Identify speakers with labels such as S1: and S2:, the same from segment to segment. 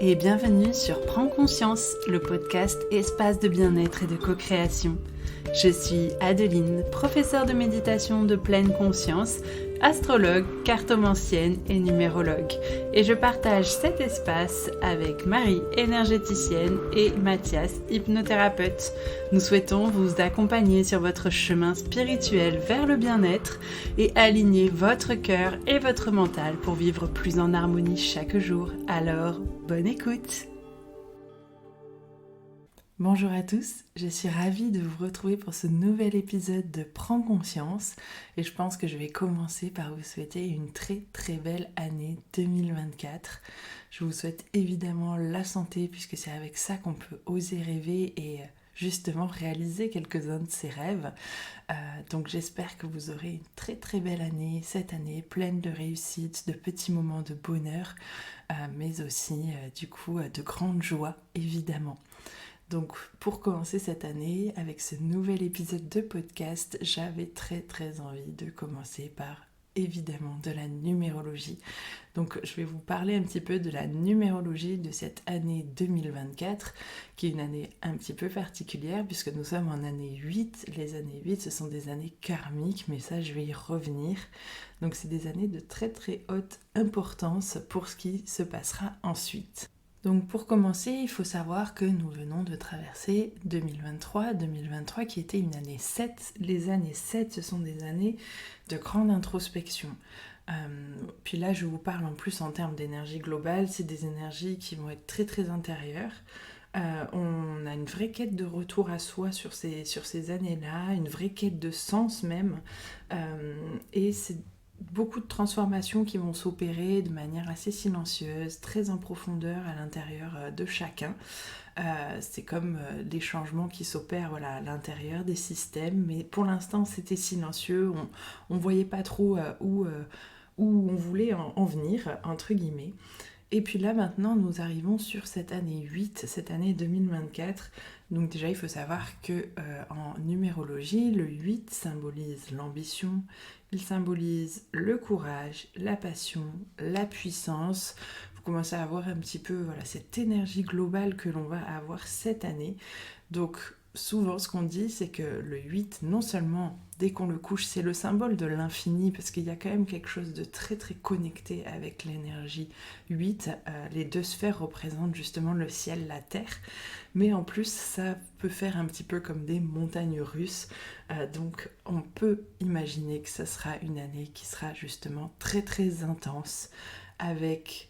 S1: et bienvenue sur Prends Conscience, le podcast espace de bien-être et de co-création. Je suis Adeline, professeure de méditation de pleine conscience, astrologue, cartomancienne et numérologue. Et je partage cet espace avec Marie, énergéticienne, et Mathias, hypnothérapeute. Nous souhaitons vous accompagner sur votre chemin spirituel vers le bien-être et aligner votre cœur et votre mental pour vivre plus en harmonie chaque jour. Alors, bonne écoute! Bonjour à tous, je suis ravie de vous retrouver pour ce nouvel épisode de Prends Conscience et je pense que je vais commencer par vous souhaiter une très très belle année 2024. Je vous souhaite évidemment la santé puisque c'est avec ça qu'on peut oser rêver et justement réaliser quelques-uns de ses rêves. Donc j'espère que vous aurez une très très belle année, cette année pleine de réussite, de petits moments de bonheur, mais aussi du coup de grande joie évidemment. Donc pour commencer cette année avec ce nouvel épisode de podcast, j'avais très très envie de commencer par évidemment de la numérologie. Donc je vais vous parler un petit peu de la numérologie de cette année 2024 qui est une année un petit peu particulière puisque nous sommes en année 8. Les années 8 ce sont des années karmiques mais ça je vais y revenir. Donc c'est des années de très très haute importance pour ce qui se passera ensuite. Donc pour commencer, il faut savoir que nous venons de traverser 2023 qui était une année 7. Les années 7, ce sont des années de grande introspection. Puis là, je vous parle en plus en termes d'énergie globale, c'est des énergies qui vont être très très intérieures. On a une vraie quête de retour à soi sur ces années-là, une vraie quête de sens même. Et c'est beaucoup de transformations qui vont s'opérer de manière assez silencieuse, très en profondeur à l'intérieur de chacun. C'est comme des changements qui s'opèrent à l'intérieur des systèmes, mais pour l'instant c'était silencieux, on voyait pas trop où on voulait en venir, entre guillemets. Et puis là maintenant nous arrivons sur cette année 8, cette année 2024. Donc déjà il faut savoir que en numérologie, le 8 symbolise l'ambition, il symbolise le courage, la passion, la puissance. Vous commencez à avoir un petit peu cette énergie globale que l'on va avoir cette année. Donc souvent ce qu'on dit c'est que le 8 non seulement dès qu'on le couche c'est le symbole de l'infini parce qu'il y a quand même quelque chose de très très connecté avec l'énergie 8. Les deux sphères représentent justement le ciel, la terre, mais en plus ça peut faire un petit peu comme des montagnes russes. Donc on peut imaginer que ça sera une année qui sera justement très très intense avec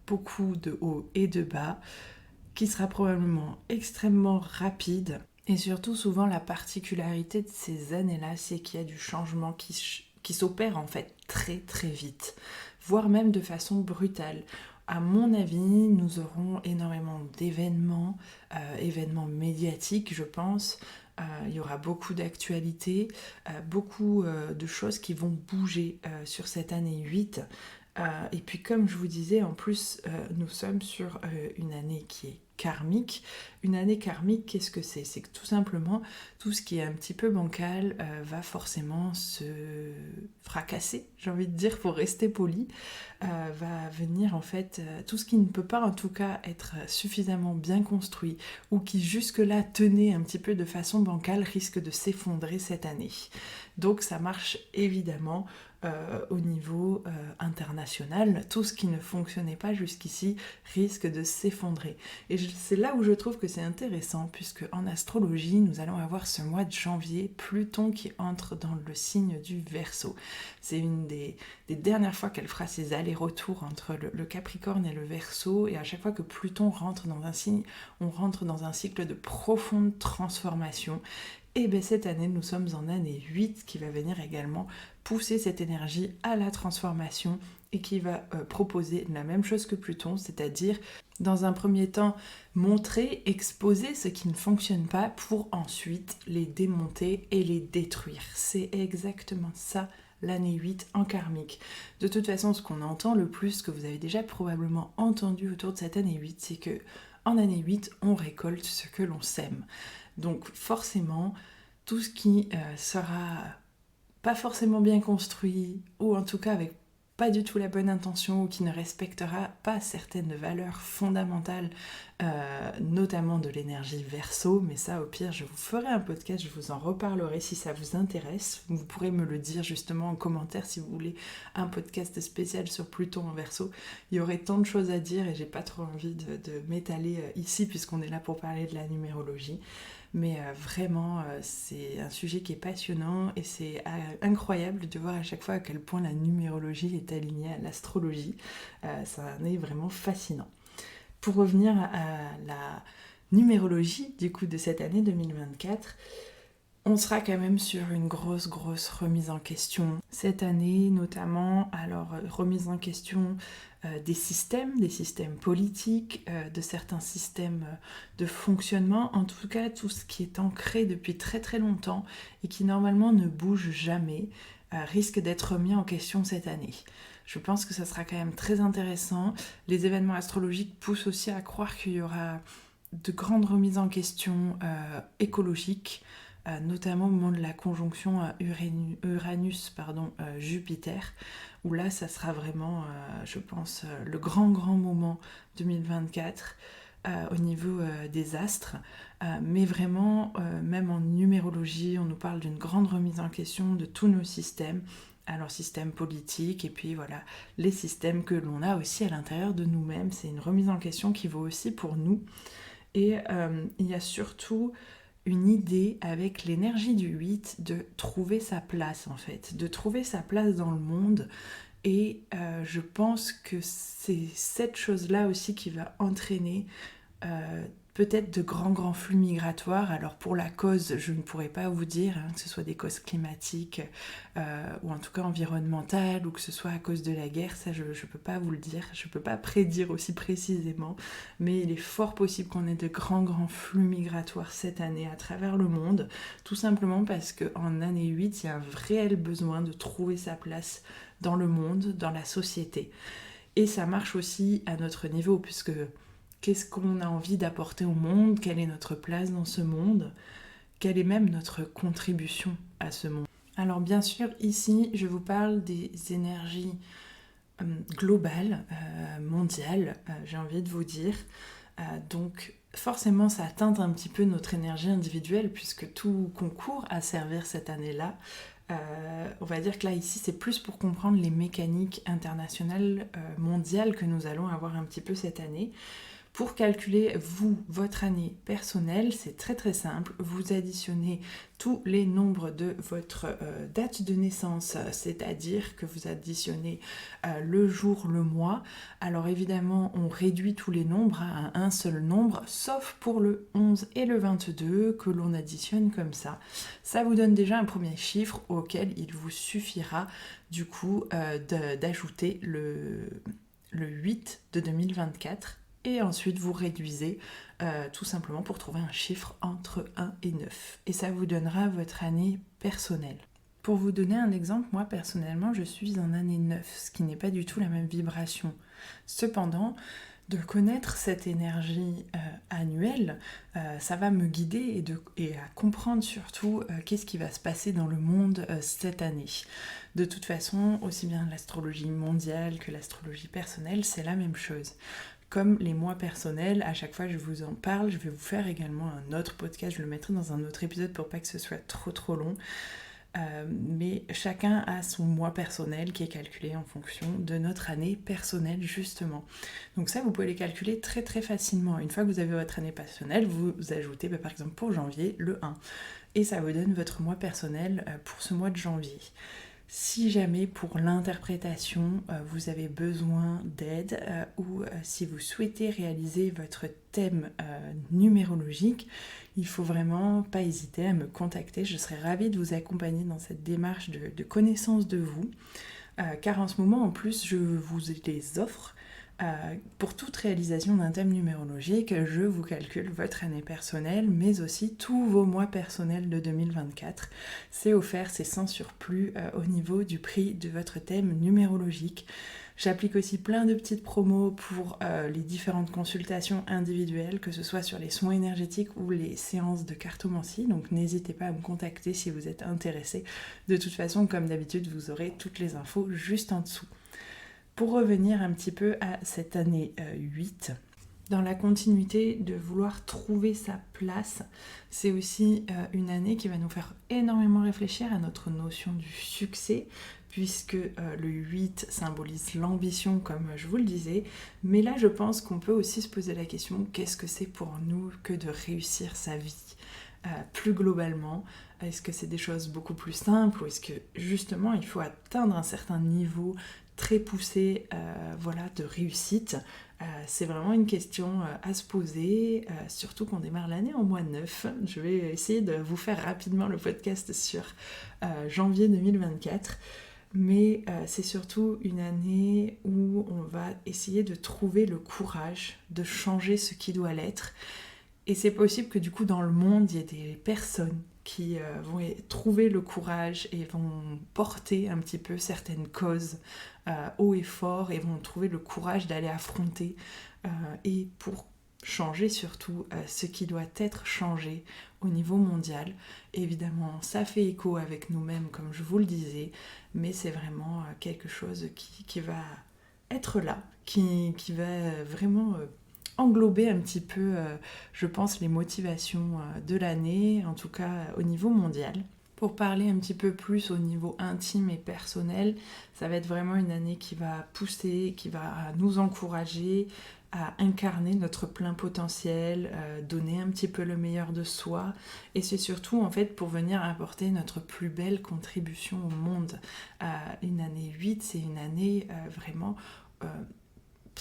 S1: beaucoup de hauts et de bas, qui sera probablement extrêmement rapide. Et surtout, souvent, la particularité de ces années-là, c'est qu'il y a du changement qui s'opère en fait très très vite, voire même de façon brutale. À mon avis, nous aurons énormément d'événements, événements médiatiques, je pense. Il y aura beaucoup d'actualités, beaucoup de choses qui vont bouger sur cette année 8. Et puis comme je vous disais, en plus, nous sommes sur une année qui est karmique. Une année karmique, qu'est-ce que c'est ? C'est que tout simplement, tout ce qui est un petit peu bancal va forcément se fracasser, j'ai envie de dire, pour rester poli. Va venir en fait, tout ce qui ne peut pas en tout cas être suffisamment bien construit ou qui jusque-là tenait un petit peu de façon bancale risque de s'effondrer cette année. Donc ça marche évidemment au niveau international. Tout ce qui ne fonctionnait pas jusqu'ici risque de s'effondrer. Et c'est là où je trouve que c'est intéressant, puisque en astrologie, nous allons avoir ce mois de janvier, Pluton qui entre dans le signe du Verseau. C'est une des dernières fois qu'elle fera ses allers-retours entre le Capricorne et le Verseau, et à chaque fois que Pluton rentre dans un signe, on rentre dans un cycle de profonde transformation. Et bien cette année, nous sommes en année 8 qui va venir également pousser cette énergie à la transformation et qui va proposer la même chose que Pluton, c'est-à-dire dans un premier temps montrer, exposer ce qui ne fonctionne pas pour ensuite les démonter et les détruire. C'est exactement ça l'année 8 en karmique. De toute façon, ce qu'on entend le plus, ce que vous avez déjà probablement entendu autour de cette année 8, c'est que en année 8, on récolte ce que l'on sème. Donc forcément, tout ce qui sera pas forcément bien construit, ou en tout cas avec pas du tout la bonne intention ou qui ne respectera pas certaines valeurs fondamentales, notamment de l'énergie Verseau, mais ça au pire je vous ferai un podcast, je vous en reparlerai si ça vous intéresse. Vous pourrez me le dire justement en commentaire si vous voulez un podcast spécial sur Pluton en Verseau. Il y aurait tant de choses à dire et j'ai pas trop envie de m'étaler ici puisqu'on est là pour parler de la numérologie. Mais vraiment, c'est un sujet qui est passionnant et c'est incroyable de voir à chaque fois à quel point la numérologie est alignée à l'astrologie. Ça en est vraiment fascinant. Pour revenir à la numérologie du coup de cette année 2024, on sera quand même sur une grosse remise en question. Cette année notamment, alors remise en question des systèmes politiques, de certains systèmes de fonctionnement, en tout cas tout ce qui est ancré depuis très longtemps et qui normalement ne bouge jamais, risque d'être remis en question cette année. Je pense que ça sera quand même très intéressant. Les événements astrologiques poussent aussi à croire qu'il y aura de grandes remises en question écologiques, notamment au moment de la conjonction Uranus-Jupiter, où là ça sera vraiment, je pense, le grand moment 2024 au niveau des astres, mais vraiment, même en numérologie, on nous parle d'une grande remise en question de tous nos systèmes, alors système politique et puis voilà, les systèmes que l'on a aussi à l'intérieur de nous-mêmes. C'est une remise en question qui vaut aussi pour nous. Et il y a surtout une idée avec l'énergie du 8 de trouver sa place en fait, de trouver sa place dans le monde. Et je pense que c'est cette chose-là aussi qui va entraîner peut-être de grands flux migratoires. Alors pour la cause, je ne pourrais pas vous dire, que ce soit des causes climatiques ou en tout cas environnementales, ou que ce soit à cause de la guerre, ça je ne peux pas vous le dire, je ne peux pas prédire aussi précisément, mais il est fort possible qu'on ait de grands flux migratoires cette année à travers le monde, tout simplement parce qu'en année 8, il y a un réel besoin de trouver sa place dans le monde, dans la société. Et ça marche aussi à notre niveau, puisque qu'est-ce qu'on a envie d'apporter au monde? Quelle est notre place dans ce monde? Quelle est même notre contribution à ce monde? Alors bien sûr, ici, je vous parle des énergies globales, mondiales, j'ai envie de vous dire. Donc forcément, ça teinte un petit peu notre énergie individuelle, puisque tout concourt à servir cette année-là. On va dire que là, ici, c'est plus pour comprendre les mécaniques internationales, mondiales que nous allons avoir un petit peu cette année. Pour calculer, votre année personnelle, c'est très simple. Vous additionnez tous les nombres de votre date de naissance, c'est-à-dire que vous additionnez le jour, le mois. Alors évidemment, on réduit tous les nombres à un seul nombre, sauf pour le 11 et le 22 que l'on additionne comme ça. Ça vous donne déjà un premier chiffre auquel il vous suffira du coup d'ajouter le 8 de 2024. Et ensuite, vous réduisez tout simplement pour trouver un chiffre entre 1 et 9. Et ça vous donnera votre année personnelle. Pour vous donner un exemple, moi personnellement, je suis en année 9, ce qui n'est pas du tout la même vibration. Cependant, de connaître cette énergie annuelle, ça va me guider et à comprendre surtout qu'est-ce qui va se passer dans le monde cette année. De toute façon, aussi bien l'astrologie mondiale que l'astrologie personnelle, c'est la même chose. Comme les mois personnels, à chaque fois que je vous en parle, je vais vous faire également un autre podcast, je le mettrai dans un autre épisode pour pas que ce soit trop long. Mais chacun a son mois personnel qui est calculé en fonction de notre année personnelle justement. Donc ça, vous pouvez les calculer très facilement. Une fois que vous avez votre année personnelle, vous ajoutez par exemple pour janvier le 1. Et ça vous donne votre mois personnel pour ce mois de janvier. Si jamais pour l'interprétation vous avez besoin d'aide ou si vous souhaitez réaliser votre thème numérologique, il faut vraiment pas hésiter à me contacter. Je serai ravie de vous accompagner dans cette démarche de connaissance de vous, car en ce moment en plus je vous les offre. Pour toute réalisation d'un thème numérologique, je vous calcule votre année personnelle, mais aussi tous vos mois personnels de 2024. C'est offert, c'est sans surplus au niveau du prix de votre thème numérologique. J'applique aussi plein de petites promos pour les différentes consultations individuelles, que ce soit sur les soins énergétiques ou les séances de cartomancie. Donc n'hésitez pas à me contacter si vous êtes intéressé. De toute façon, comme d'habitude, vous aurez toutes les infos juste en dessous. Pour revenir un petit peu à cette année 8, dans la continuité de vouloir trouver sa place, c'est aussi une année qui va nous faire énormément réfléchir à notre notion du succès, puisque le 8 symbolise l'ambition, comme je vous le disais. Mais là, je pense qu'on peut aussi se poser la question, qu'est-ce que c'est pour nous que de réussir sa vie plus globalement? Est-ce que c'est des choses beaucoup plus simples, ou est-ce que justement il faut atteindre un certain niveau très poussé de réussite? C'est vraiment une question à se poser, surtout qu'on démarre l'année en mois 9. Je vais essayer de vous faire rapidement le podcast sur janvier 2024, mais c'est surtout une année où on va essayer de trouver le courage de changer ce qui doit l'être. Et c'est possible que du coup dans le monde, il y ait des personnes qui vont trouver le courage et vont porter un petit peu certaines causes haut et fort, et vont trouver le courage d'aller affronter et pour changer surtout ce qui doit être changé au niveau mondial. Évidemment, ça fait écho avec nous-mêmes, comme je vous le disais, mais c'est vraiment quelque chose qui va être là, qui va vraiment englober un petit peu, je pense, les motivations de l'année, en tout cas au niveau mondial. Pour parler un petit peu plus au niveau intime et personnel, ça va être vraiment une année qui va pousser, qui va nous encourager à incarner notre plein potentiel, donner un petit peu le meilleur de soi, et c'est surtout en fait pour venir apporter notre plus belle contribution au monde. Une année 8, c'est une année vraiment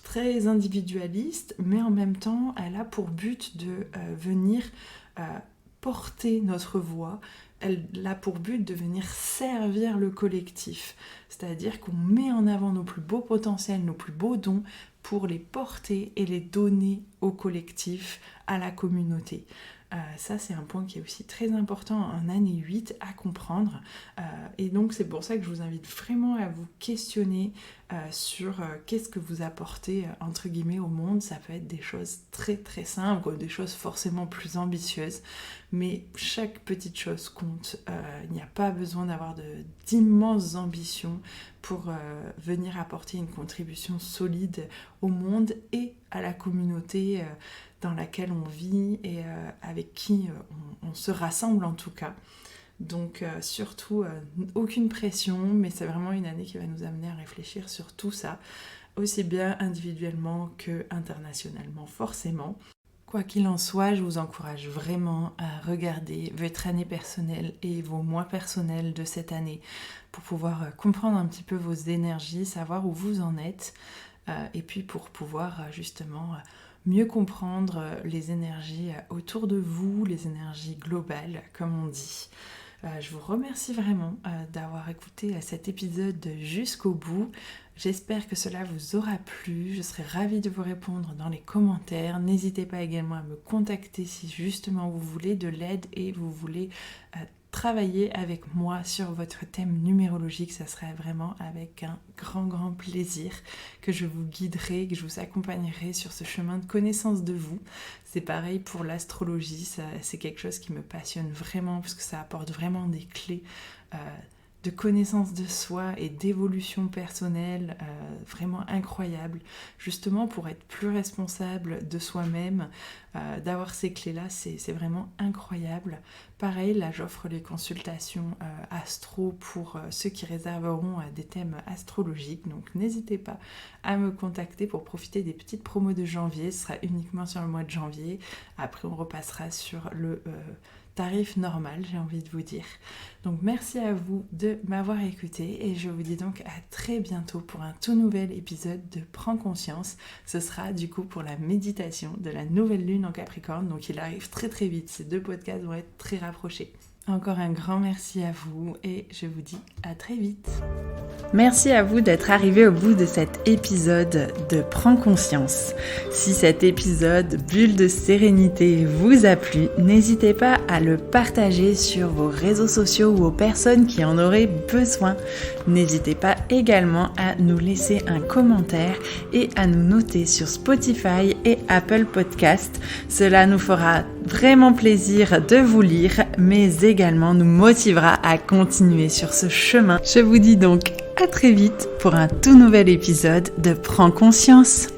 S1: très individualiste, mais en même temps elle a pour but de venir porter notre voix. Elle a pour but de venir servir le collectif, c'est-à-dire qu'on met en avant nos plus beaux potentiels, nos plus beaux dons, pour les porter et les donner au collectif, à la communauté. Ça, c'est un point qui est aussi très important en année 8 à comprendre. Et donc, c'est pour ça que je vous invite vraiment à vous questionner sur qu'est-ce que vous apportez, entre guillemets, au monde. Ça peut être des choses très très simples, ou des choses forcément plus ambitieuses. Mais chaque petite chose compte. Il n'y a pas besoin d'avoir d'immenses ambitions pour venir apporter une contribution solide au monde et à la communauté dans laquelle on vit et avec qui on se rassemble en tout cas. Donc surtout aucune pression, mais c'est vraiment une année qui va nous amener à réfléchir sur tout ça, aussi bien individuellement que internationalement forcément. Quoi qu'il en soit, je vous encourage vraiment à regarder votre année personnelle et vos mois personnels de cette année pour pouvoir comprendre un petit peu vos énergies, savoir où vous en êtes, et puis pour pouvoir justement mieux comprendre les énergies autour de vous, les énergies globales, comme on dit. Je vous remercie vraiment d'avoir écouté cet épisode jusqu'au bout. J'espère que cela vous aura plu. Je serai ravie de vous répondre dans les commentaires. N'hésitez pas également à me contacter si justement vous voulez de l'aide et vous voulez travailler avec moi sur votre thème numérologique. Ça serait vraiment avec un grand plaisir que je vous guiderai, que je vous accompagnerai sur ce chemin de connaissance de vous. C'est pareil pour l'astrologie, c'est quelque chose qui me passionne vraiment parce que ça apporte vraiment des clés de connaissance de soi et d'évolution personnelle vraiment incroyable, justement pour être plus responsable de soi-même. D'avoir ces clés-là, c'est vraiment incroyable. Pareil, là j'offre les consultations astro pour ceux qui réserveront des thèmes astrologiques, donc n'hésitez pas à me contacter pour profiter des petites promos de janvier. Ce sera uniquement sur le mois de janvier, après on repassera sur le tarif normal, j'ai envie de vous dire. Donc merci à vous de m'avoir écouté et je vous dis donc à très bientôt pour un tout nouvel épisode de Prends Conscience. Ce sera du coup pour la méditation de la nouvelle lune en Capricorne, donc il arrive très très vite. Ces deux podcasts vont être très rapprochés. Encore un grand merci à vous et je vous dis à très vite. Merci à vous d'être arrivé au bout de cet épisode de Prends Conscience. Si cet épisode bulle de sérénité vous a plu, n'hésitez pas à le partager sur vos réseaux sociaux ou aux personnes qui en auraient besoin. N'hésitez pas également à nous laisser un commentaire et à nous noter sur Spotify et Apple Podcast. Cela nous fera vraiment plaisir de vous lire, mais également nous motivera à continuer sur ce chemin. Je vous dis donc à très vite pour un tout nouvel épisode de Prends conscience.